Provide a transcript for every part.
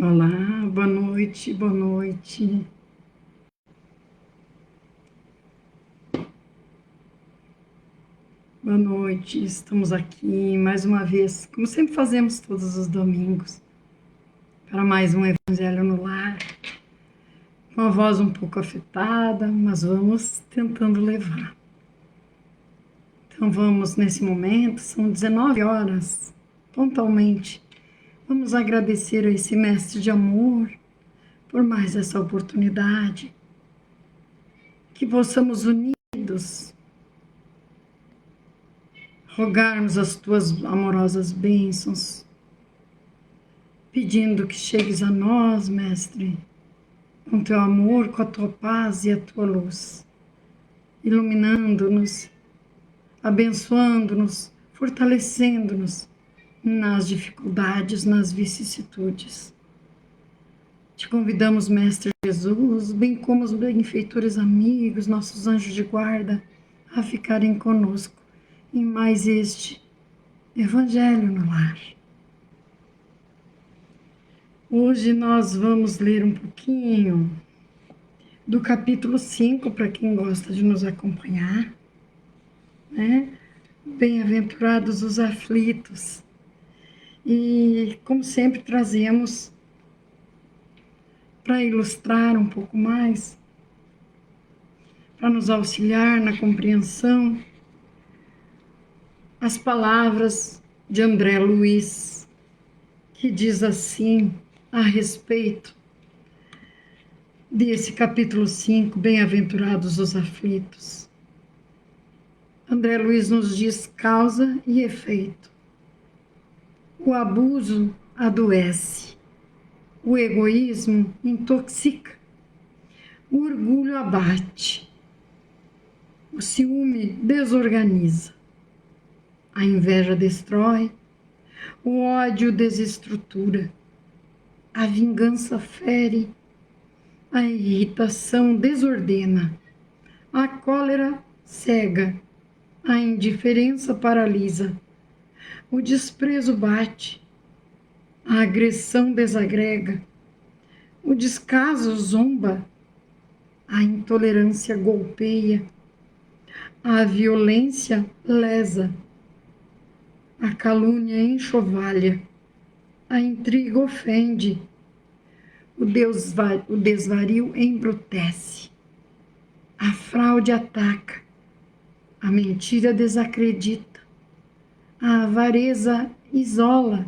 Olá, boa noite, boa noite. Boa noite, estamos aqui mais uma vez, como sempre fazemos todos os domingos, para mais um Evangelho no Lar, com a voz um pouco afetada, mas vamos tentando levar. Então vamos nesse momento, são 19 horas, pontualmente, vamos agradecer a esse mestre de amor por mais essa oportunidade, que possamos unidos rogarmos as tuas amorosas bênçãos, pedindo que chegues a nós, Mestre, com teu amor, com a tua paz e a tua luz, iluminando-nos, abençoando-nos, fortalecendo-nos nas dificuldades, nas vicissitudes. Te convidamos, Mestre Jesus, bem como os benfeitores amigos, nossos anjos de guarda, a ficarem conosco em mais este Evangelho no Lar. Hoje nós vamos ler um pouquinho do capítulo 5, para quem gosta de nos acompanhar, né? Bem-aventurados os aflitos. E, como sempre, trazemos, para ilustrar um pouco mais, para nos auxiliar na compreensão, as palavras de André Luiz, que diz assim a respeito desse capítulo 5, Bem-aventurados os aflitos. André Luiz nos diz causa e efeito. O abuso adoece, o egoísmo intoxica, o orgulho abate, o ciúme desorganiza, a inveja destrói, o ódio desestrutura, a vingança fere, a irritação desordena, a cólera cega, a indiferença paralisa, o desprezo bate, a agressão desagrega, o descaso zomba, a intolerância golpeia, a violência lesa, a calúnia enxovalha, a intriga ofende, o desvario embrutece, a fraude ataca, a mentira desacredita, a avareza isola,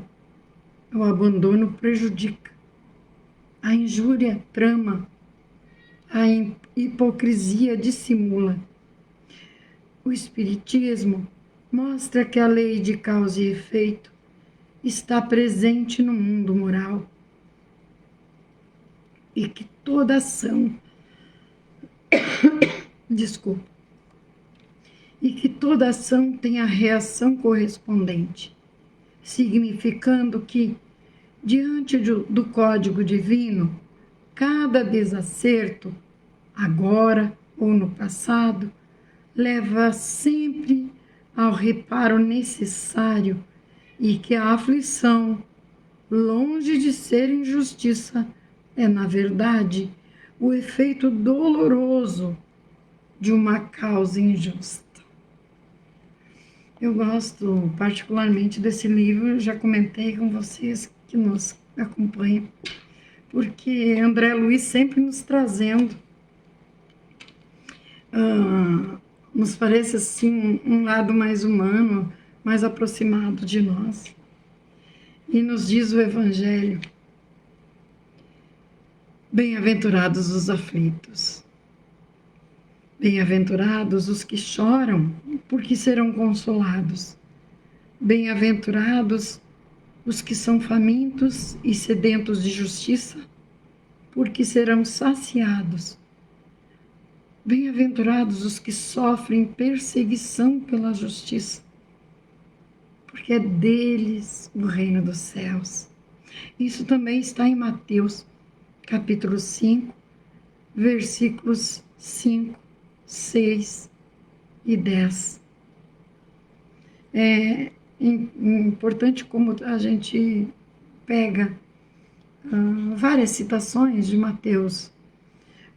o abandono prejudica, a injúria trama, a hipocrisia dissimula. O Espiritismo mostra que a lei de causa e efeito está presente no mundo moral e que toda ação, e que toda ação tem a reação correspondente, significando que, diante do código divino, cada desacerto, agora ou no passado, leva sempre ao reparo necessário e que a aflição, longe de ser injustiça, é, na verdade, o efeito doloroso de uma causa injusta. Eu gosto particularmente desse livro, já comentei com vocês que nos acompanham, porque André Luiz sempre nos trazendo, nos parece assim, um lado mais humano, mais aproximado de nós. E nos diz o Evangelho: bem-aventurados os aflitos, bem-aventurados os que choram, porque serão consolados, bem-aventurados os que são famintos e sedentos de justiça, porque serão saciados, bem-aventurados os que sofrem perseguição pela justiça, porque é deles o reino dos céus. Isso também está em Mateus, capítulo 5, versículos 5, 6 e 10. É importante como a gente pega várias citações de Mateus,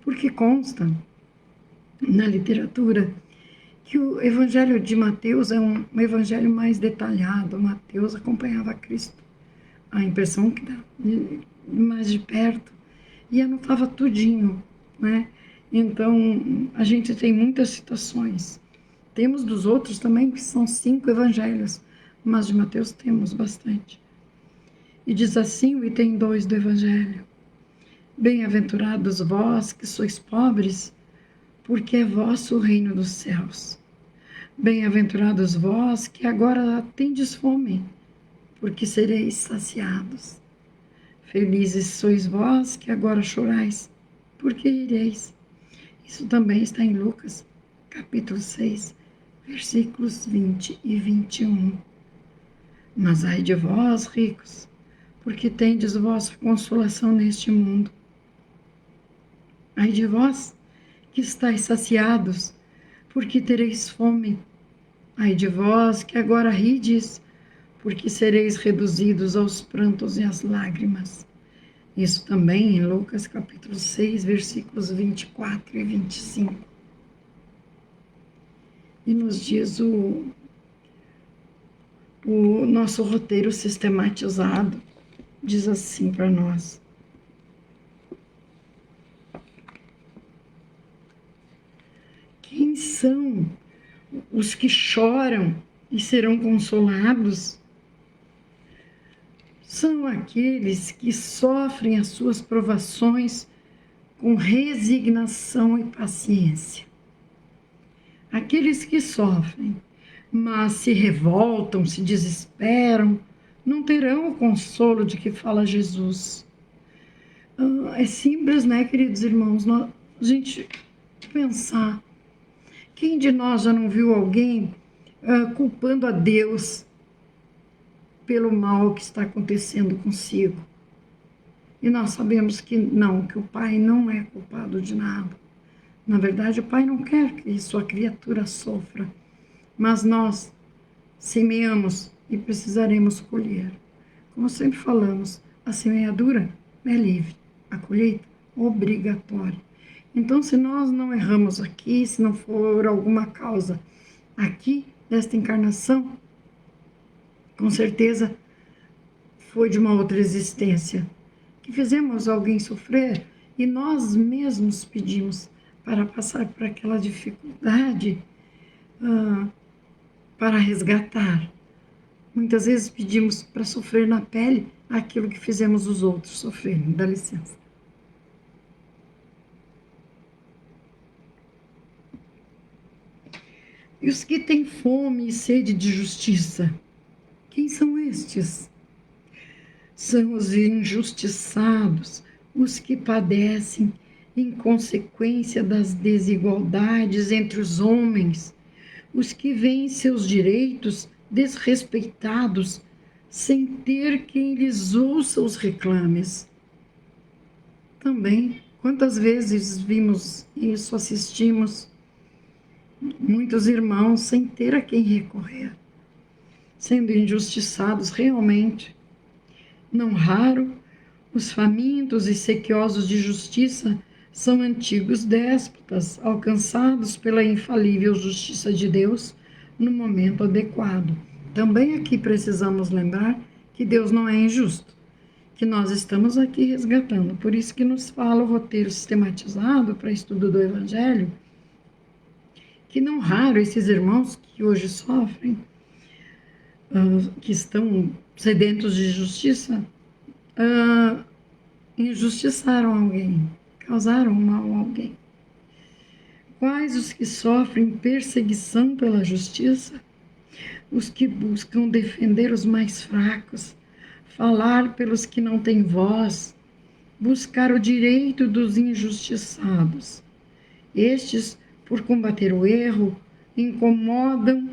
porque consta na literatura que o evangelho de Mateus é um evangelho mais detalhado. Mateus acompanhava Cristo, a impressão que dá mais de perto, e anotava tudinho, né? Então, a gente tem muitas citações. Temos dos outros também, que são 5 evangelhos, mas de Mateus temos bastante. E diz assim o item 2 do evangelho: Bem-aventurados vós que sois pobres, porque é vosso o reino dos céus. Bem-aventurados vós que agora tendes fome, porque sereis saciados. Felizes sois vós que agora chorais, porque ireis. Isso também está em Lucas, capítulo 6, versículos 20 e 21. Mas ai de vós, ricos, porque tendes vossa consolação neste mundo. Ai de vós, que estáis saciados, porque tereis fome. Ai de vós, que agora rides, porque sereis reduzidos aos prantos e às lágrimas. Isso também em Lucas capítulo 6, versículos 24 e 25. E nos diz o nosso roteiro sistematizado, diz assim para nós: quem são os que choram e serão consolados? São aqueles que sofrem as suas provações com resignação e paciência. Aqueles que sofrem, mas se revoltam, se desesperam, não terão o consolo de que fala Jesus. É simples, né, queridos irmãos? A gente pensar, quem de nós já não viu alguém culpando a Deus pelo mal que está acontecendo consigo? E nós sabemos que não, que o Pai não é culpado de nada. Na verdade, o Pai não quer que sua criatura sofra, mas nós semeamos e precisaremos colher. Como sempre falamos, a semeadura é livre, a colheita obrigatória. Então, se nós não erramos aqui, se não for alguma causa aqui desta encarnação, com certeza foi de uma outra existência que fizemos alguém sofrer e nós mesmos pedimos para passar por aquela dificuldade para resgatar. Muitas vezes pedimos para sofrer na pele aquilo que fizemos os outros sofrerem. Dá licença. E os que têm fome e sede de justiça, quem são estes? São os injustiçados, os que padecem em consequência das desigualdades entre os homens, os que veem seus direitos desrespeitados sem ter quem lhes ouça os reclames. Também, quantas vezes vimos isso, assistimos muitos irmãos sem ter a quem recorrer, sendo injustiçados realmente. Não raro, os famintos e sequiosos de justiça são antigos déspotas, alcançados pela infalível justiça de Deus no momento adequado. Também aqui precisamos lembrar que Deus não é injusto, que nós estamos aqui resgatando. Por isso que nos fala o roteiro sistematizado para estudo do Evangelho, que não raro esses irmãos que hoje sofrem, que estão sedentos de justiça, injustiçaram alguém, causaram mal a alguém. Quais os que sofrem perseguição pela justiça? Os que buscam defender os mais fracos, falar pelos que não têm voz, buscar o direito dos injustiçados. Estes, por combater o erro, incomodam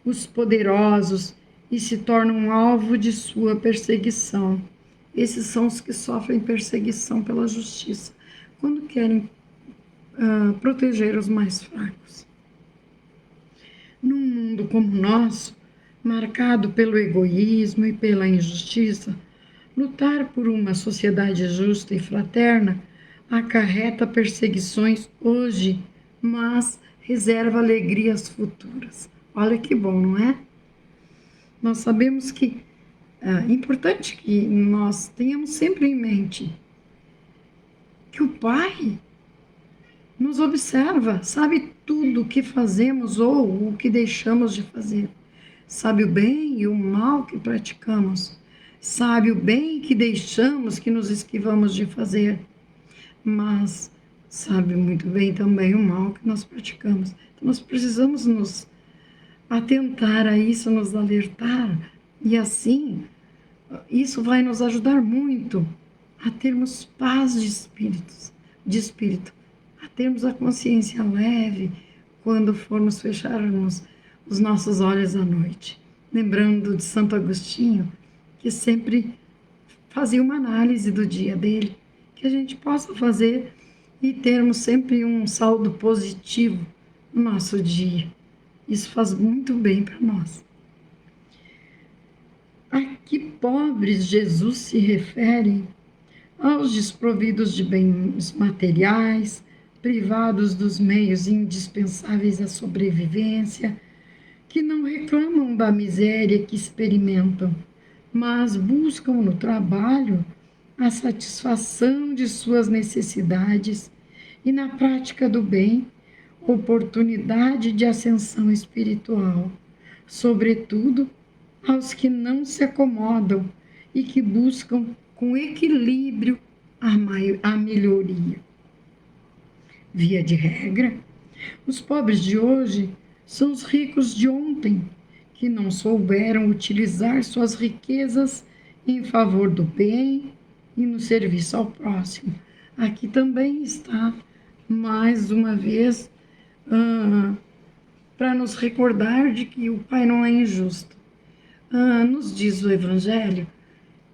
os poderosos e se tornam alvo de sua perseguição. Esses são os que sofrem perseguição pela justiça, quando querem proteger os mais fracos. Num mundo como o nosso, marcado pelo egoísmo e pela injustiça, Lutar por uma sociedade justa e fraterna acarreta perseguições hoje, mas reserva alegrias futuras. Olha que bom, não é? Nós sabemos que é importante que nós tenhamos sempre em mente que o Pai nos observa, sabe tudo o que fazemos ou o que deixamos de fazer. Sabe o bem e o mal que praticamos. Sabe o bem que deixamos, que nos esquivamos de fazer. Mas sabe muito bem também o mal que nós praticamos. Então nós precisamos nos atentar a isso, nos alertar. E assim, isso vai nos ajudar muito a termos paz de espírito, a termos a consciência leve quando formos fecharmos os nossos olhos à noite. Lembrando de Santo Agostinho, que sempre fazia uma análise do dia dele, que a gente possa fazer e termos sempre um saldo positivo no nosso dia. Isso faz muito bem para nós. A que pobres Jesus se refere? Aos desprovidos de bens materiais, privados dos meios indispensáveis à sobrevivência, que não reclamam da miséria que experimentam, mas buscam no trabalho a satisfação de suas necessidades e na prática do bem, oportunidade de ascensão espiritual, sobretudo aos que não se acomodam e que buscam com equilíbrio a melhoria. Via de regra, os pobres de hoje são os ricos de ontem, que não souberam utilizar suas riquezas em favor do bem e no serviço ao próximo. Aqui também está, mais uma vez, para nos recordar de que o Pai não é injusto. Nos diz o Evangelho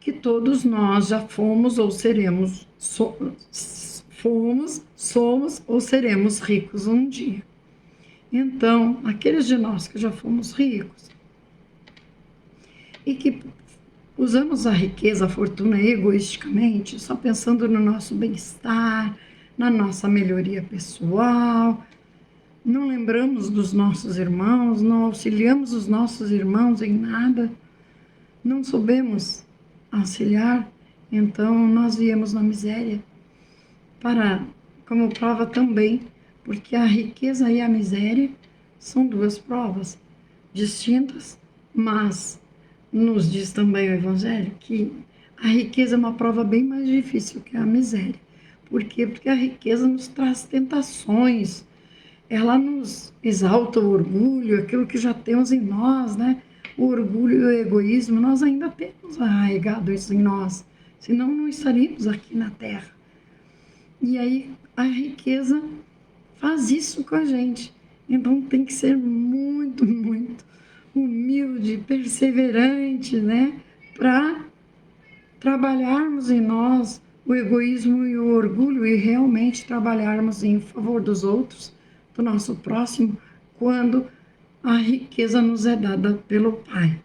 que todos nós já fomos ou seremos, somos ou seremos ricos um dia. Então, aqueles de nós que já fomos ricos e que usamos a riqueza, a fortuna egoisticamente, só pensando no nosso bem-estar, na nossa melhoria pessoal, não lembramos dos nossos irmãos, não auxiliamos os nossos irmãos em nada, não soubemos auxiliar, então nós viemos na miséria, como prova também, porque a riqueza e a miséria são duas provas distintas, mas nos diz também o Evangelho que a riqueza é uma prova bem mais difícil que a miséria. Por quê? Porque a riqueza nos traz tentações, ela nos exalta o orgulho, aquilo que já temos em nós, né? O orgulho e o egoísmo, nós ainda temos arraigado isso em nós, senão não estaríamos aqui na Terra. E aí a riqueza faz isso com a gente. Então tem que ser muito, muito humilde, perseverante, né? Para trabalharmos em nós o egoísmo e o orgulho e realmente trabalharmos em favor dos outros, do nosso próximo, quando a riqueza nos é dada pelo Pai.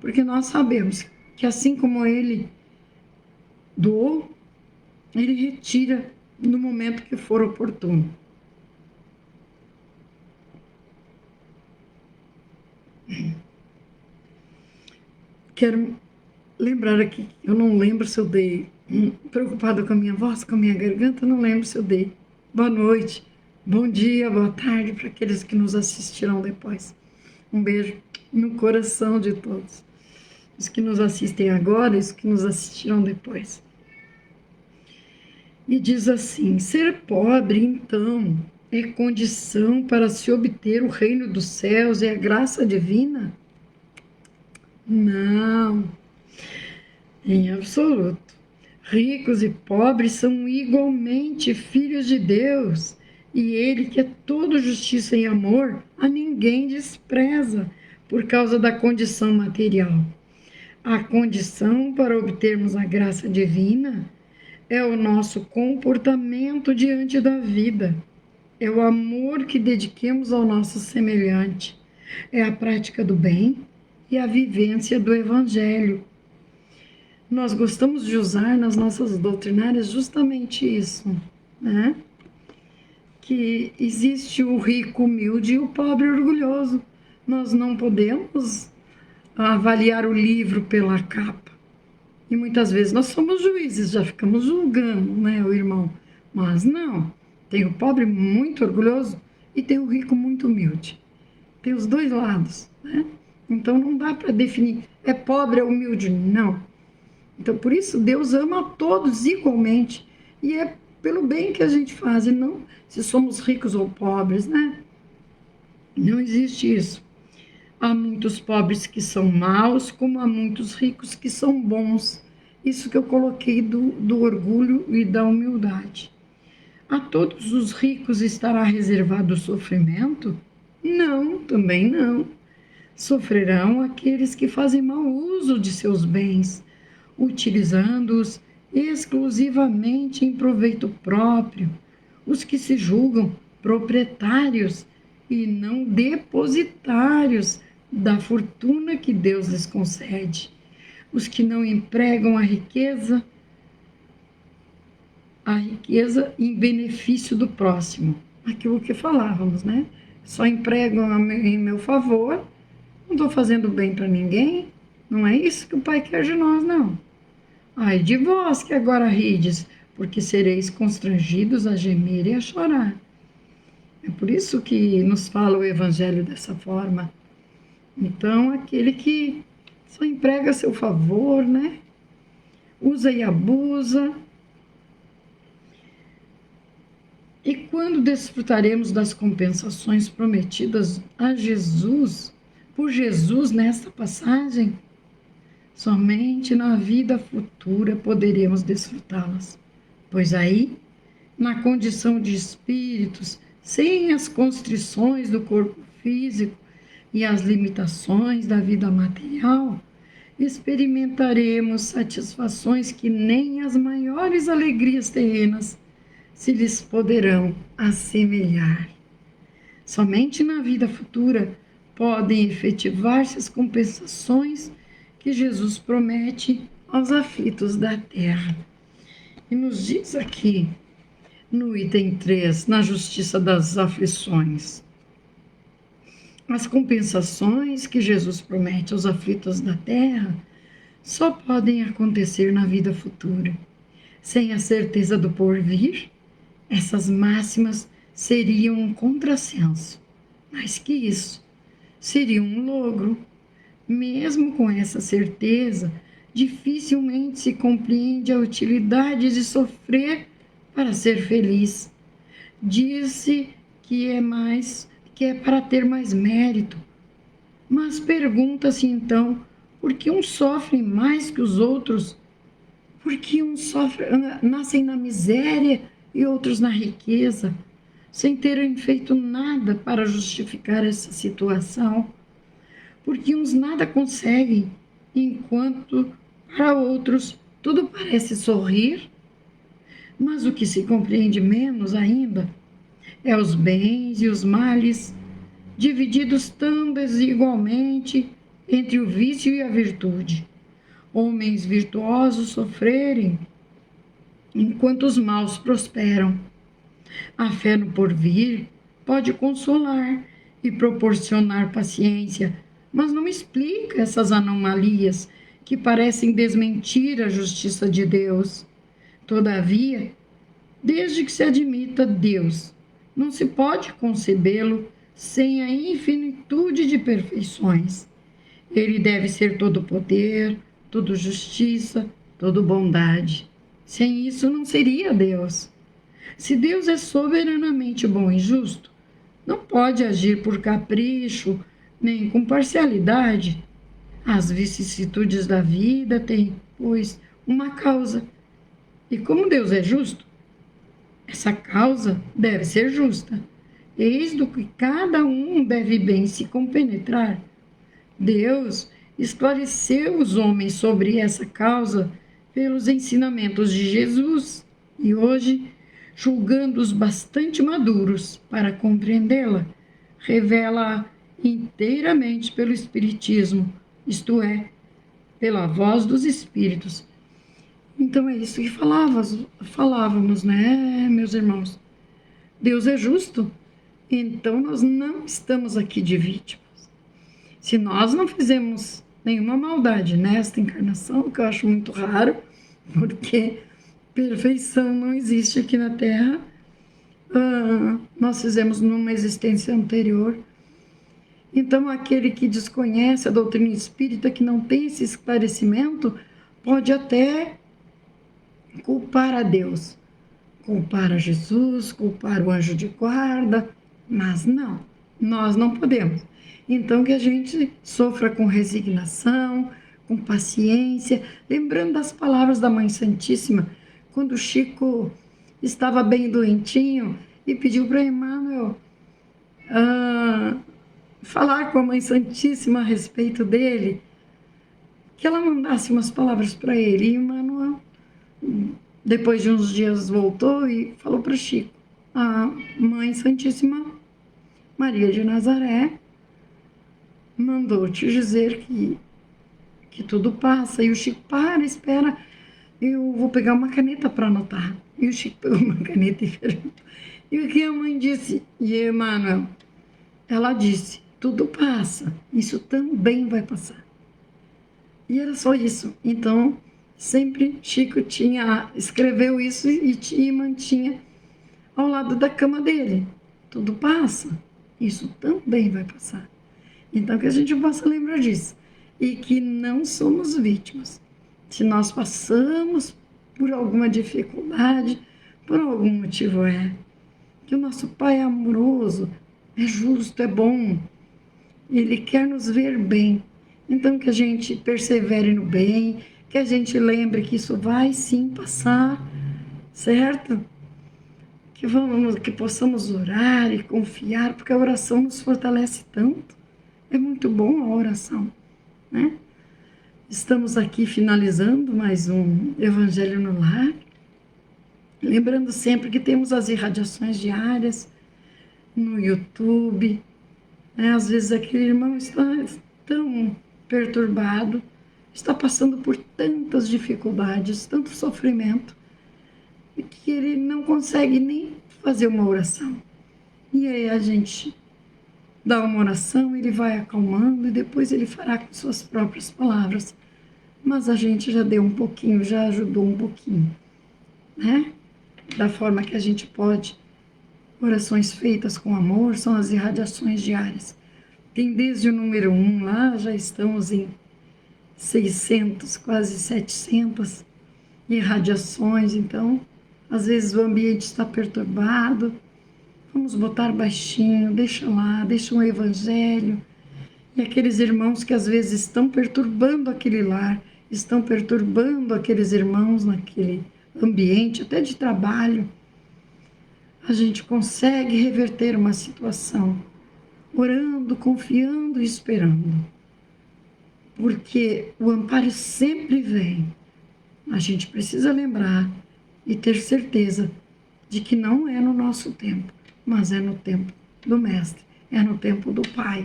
Porque nós sabemos que assim como Ele doou, Ele retira no momento que for oportuno. Quero lembrar aqui, eu não lembro se eu dei, preocupada com a minha voz, com a minha garganta, não lembro se eu dei. Boa noite, bom dia, boa tarde para aqueles que nos assistirão depois. Um beijo no coração de todos. Os que nos assistem agora e os que nos assistirão depois. E diz assim: ser pobre, então, é condição para se obter o reino dos céus e a graça divina? Não, em absoluto. Ricos e pobres são igualmente filhos de Deus, e Ele, que é todo justiça e amor, a ninguém despreza por causa da condição material. A condição para obtermos a graça divina é o nosso comportamento diante da vida, é o amor que dediquemos ao nosso semelhante, é a prática do bem e a vivência do Evangelho. nós gostamos de usar nas nossas doutrinárias justamente isso, né? Que existe o rico humilde e o pobre orgulhoso. Nós não podemos avaliar o livro pela capa. E muitas vezes nós somos juízes, já ficamos julgando, né, o irmão. Mas não, tem o pobre muito orgulhoso e tem o rico muito humilde. Tem os dois lados, né? Então não dá para definir, é pobre, é humilde, não. Então por isso Deus ama a todos igualmente e é pelo bem que a gente faz e não se somos ricos ou pobres, né? Não existe isso. Há muitos pobres que são maus, como há muitos ricos que são bons. Isso que eu coloquei do orgulho e da humildade. A todos os ricos estará reservado o sofrimento? Não, também não. Sofrerão aqueles que fazem mau uso de seus bens, utilizando-os exclusivamente em proveito próprio, os que se julgam proprietários e não depositários da fortuna que Deus lhes concede, os que não empregam a riqueza em benefício do próximo, aquilo que falávamos, né? Só empregam em meu favor, não estou fazendo bem para ninguém, não é isso que o Pai quer de nós, não. Ai de vós que agora rides, porque sereis constrangidos a gemer e a chorar. É por isso que nos fala o Evangelho dessa forma. Então, aquele que só emprega a seu favor, né? Usa e abusa. E quando desfrutaremos das compensações prometidas a Jesus, por Jesus nesta passagem, somente na vida futura poderemos desfrutá-las, pois aí, na condição de espíritos, sem as constrições do corpo físico e as limitações da vida material, experimentaremos satisfações que nem as maiores alegrias terrenas se lhes poderão assemelhar. Somente na vida futura podem efetivar-se as compensações que Jesus promete aos aflitos da terra. E nos diz aqui, no item 3, na justiça das aflições, as compensações que Jesus promete aos aflitos da terra só podem acontecer na vida futura. Sem a certeza do porvir, essas máximas seriam um contrassenso. Mais que isso, seria um logro. Mesmo com essa certeza, dificilmente se compreende a utilidade de sofrer para ser feliz. Diz-se que é para ter mais mérito. Mas pergunta-se então, por que uns sofrem mais que os outros? Por que uns nascem na miséria e outros na riqueza, sem terem feito nada para justificar essa situação? Porque uns nada conseguem, enquanto para outros tudo parece sorrir? Mas o que se compreende menos ainda é os bens e os males, divididos tão desigualmente entre o vício e a virtude. Homens virtuosos sofrerem, enquanto os maus prosperam. A fé no porvir pode consolar e proporcionar paciência, mas não explica essas anomalias que parecem desmentir a justiça de Deus. Todavia, desde que se admita Deus, não se pode concebê-lo sem a infinitude de perfeições. Ele deve ser todo poder, todo justiça, todo bondade. Sem isso não seria Deus. Se Deus é soberanamente bom e justo, não pode agir por capricho, nem com parcialidade. As vicissitudes da vida têm, pois, uma causa. E como Deus é justo, essa causa deve ser justa. Eis do que cada um deve bem se compenetrar. Deus esclareceu os homens sobre essa causa pelos ensinamentos de Jesus e hoje, julgando-os bastante maduros para compreendê-la, revela-a inteiramente pelo Espiritismo, isto é, pela voz dos Espíritos, Então é isso que falávamos, né, meus irmãos? Deus é justo, então nós não estamos aqui de vítimas. Se nós não fizemos nenhuma maldade nesta encarnação, que eu acho muito raro, porque perfeição não existe aqui na Terra, nós fizemos numa existência anterior. Então, aquele que desconhece a doutrina espírita, que não tem esse esclarecimento, pode até culpar a Deus, culpar a Jesus, culpar o anjo de guarda, mas não, nós não podemos. Então, que a gente sofra com resignação, com paciência, lembrando das palavras da Mãe Santíssima, quando o Chico estava bem doentinho e pediu para Emmanuel falar com a Mãe Santíssima a respeito dele, que ela mandasse umas palavras para ele. E Emmanuel, depois de uns dias, voltou e falou para Chico: a Mãe Santíssima Maria de Nazaré mandou te dizer que tudo passa. E o Chico: espera, eu vou pegar uma caneta para anotar. E o Chico pegou uma caneta e perguntou. E o que a mãe disse? E Emmanuel, ela disse: tudo passa, isso também vai passar. E era só isso. Então, sempre Chico escreveu isso e mantinha ao lado da cama dele. Tudo passa, isso também vai passar. Então, que a gente possa lembrar disso. E que não somos vítimas. Se nós passamos por alguma dificuldade, por algum motivo que o nosso Pai é amoroso, é justo, é bom. Ele quer nos ver bem. Então, que a gente persevere no bem, que a gente lembre que isso vai sim passar, certo? Que possamos orar e confiar, porque a oração nos fortalece tanto. É muito bom a oração, né? Estamos aqui finalizando mais um Evangelho no Lar. Lembrando sempre que temos as irradiações diárias no YouTube, né? Às vezes aquele irmão está tão perturbado, está passando por tantas dificuldades, tanto sofrimento, que ele não consegue nem fazer uma oração. E aí a gente dá uma oração, ele vai acalmando e depois ele fará com suas próprias palavras. Mas a gente já deu um pouquinho, já ajudou um pouquinho, né? Da forma que a gente pode. Orações feitas com amor são as irradiações diárias. Tem desde o número 1 lá, já estamos em 600, quase 700 irradiações. Então, às vezes o ambiente está perturbado. Vamos botar baixinho, deixa lá, deixa um evangelho. E aqueles irmãos que às vezes estão perturbando aquele lar, estão perturbando aqueles irmãos naquele ambiente, até de trabalho, a gente consegue reverter uma situação, orando, confiando e esperando. Porque o amparo sempre vem. A gente precisa lembrar e ter certeza de que não é no nosso tempo, mas é no tempo do Mestre, é no tempo do Pai.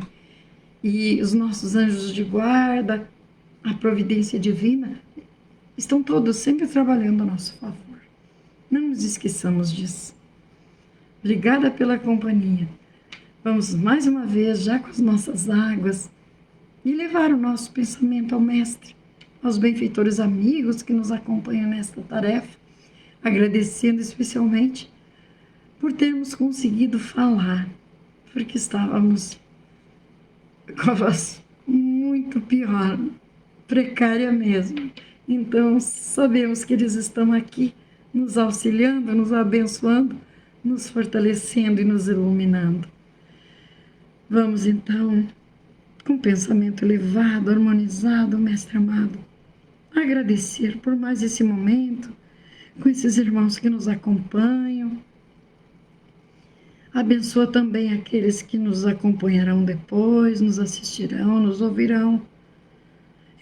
E os nossos anjos de guarda, a providência divina, estão todos sempre trabalhando a nosso favor. Não nos esqueçamos disso. Obrigada pela companhia. Vamos mais uma vez, já com as nossas águas, e levar o nosso pensamento ao Mestre, aos benfeitores amigos que nos acompanham nesta tarefa, agradecendo especialmente por termos conseguido falar, porque estávamos com a voz muito pior, precária mesmo. Então, sabemos que eles estão aqui nos auxiliando, nos abençoando, nos fortalecendo e nos iluminando. Vamos então, com pensamento elevado, harmonizado, Mestre amado, agradecer por mais esse momento, com esses irmãos que nos acompanham. Abençoa também aqueles que nos acompanharão depois, nos assistirão, nos ouvirão,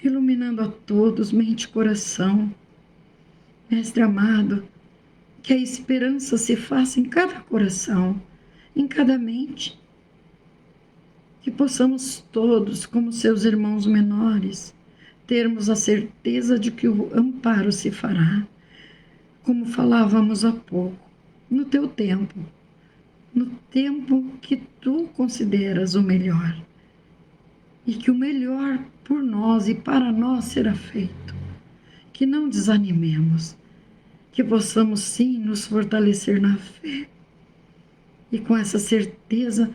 iluminando a todos, mente e coração. Mestre amado, que a esperança se faça em cada coração, em cada mente, que possamos todos, como seus irmãos menores, termos a certeza de que o amparo se fará, como falávamos há pouco, no teu tempo, no tempo que tu consideras o melhor, e que o melhor por nós e para nós será feito. Que não desanimemos, que possamos sim nos fortalecer na fé, e com essa certeza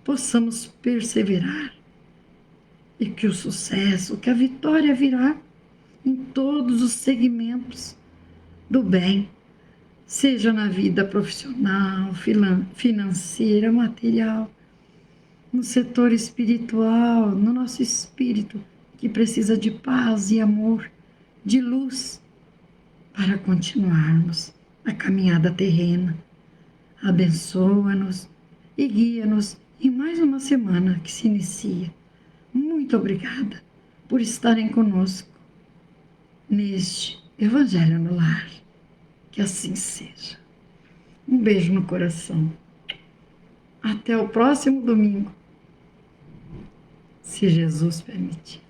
possamos perseverar, e que o sucesso, que a vitória virá em todos os segmentos do bem, seja na vida profissional, financeira, material, no setor espiritual, no nosso espírito, que precisa de paz e amor, de luz, para continuarmos a caminhada terrena. Abençoa-nos e guia-nos em mais uma semana que se inicia. Muito obrigada por estarem conosco neste Evangelho no Lar. Que assim seja. Um beijo no coração. Até o próximo domingo, se Jesus permitir.